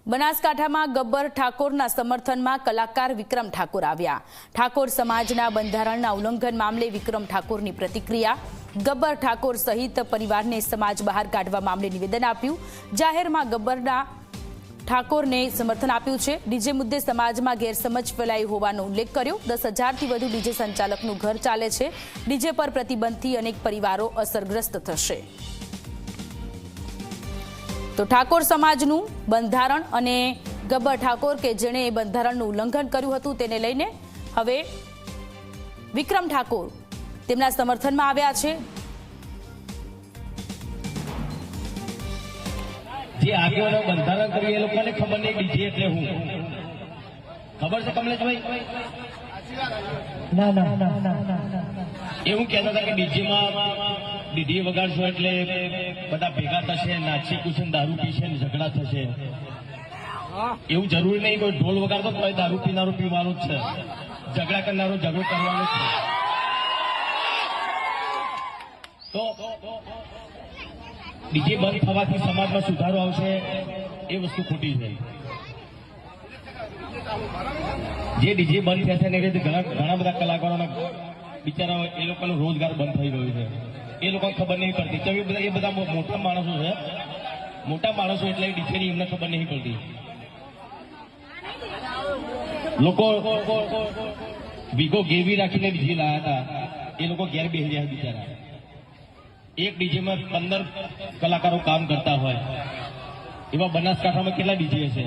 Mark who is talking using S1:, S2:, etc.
S1: બનાસકાંઠામાં ગબ્બર ઠાકોરના સમર્થનમાં કલાકાર વિક્રમ ઠાકોર આવ્યા। ઠાકોર સમાજના બંધારણના ઉલ્લંઘન મામલે વિક્રમ ઠાકોરની પ્રતિક્રિયા। ગબ્બર ઠાકોર સહિત પરિવારને સમાજ બહાર કાઢવા મામલે નિવેદન આપ્યું। જાહેરમાં ગબ્બરના ઠાકોરને સમર્થન આપ્યું છે। ડીજે મુદ્દે સમાજમાં ગેરસમજ ફેલાઈ હોવાનો ઉલ્લેખ કર્યો। 10,000થી વધુ ડીજે સંચાલકનું ઘર ચાલે છે। ડીજે પર પ્રતિબંધથી અનેક પરિવારો અસરગ્રસ્ત થશે। તો ઠાકોર સમાજનું બંધારણ અને ગબ્બર ઠાકોર કે જેણે એ બંધારણનું ઉલ્લંઘન કર્યું હતું તેને લઈને હવે વિક્રમ ઠાકોર તેમના સમર્થનમાં આવ્યા છે।
S2: જે આગેવાનો બંધારણ કર્યું એ લોકોને ખબર નહીં ડીજે એટલે હું ખબર છે કમલેશભાઈ?
S3: ના
S2: એવું કહેતા હતા કે ડીજે વગાડશો એટલે બધા ભેગા થશે, નાચશે કુશે, દારૂ પીશે ને ઝઘડા થશે। એવું જરૂરી નહીં કોઈ ઢોલ વગાડતો તો દારૂ પીનારો પીવાનું જ છે, ઝઘડા કરનારો ઝઘડો કરવાનો છે। તો ડીજે બંધ થવાથી સમાજમાં સુધારો આવશે એ વસ્તુ ખોટી છે। જે ડીજે બંધ થશે ને રીતે ઘણા બધા કલાકારોના બિચારા એ લોકોનો રોજગાર બંધ થઈ ગયો છે, એ લોકોને ખબર નહીં પડતી। એ બધા મોટા માણસો છે, મોટા માણસો એટલે ડીજેની એમને ખબર નહીં પડતી। લોકો વીગો ગેરવી રાખીને ડીજે લાયા હતા, એ લોકો ઘેર બેસી રહ્યા બિચારા। એક ડીજેમાં 15 કલાકારો કામ કરતા હોય, એવા બનાસકાંઠામાં કેટલા ડીજે હશે?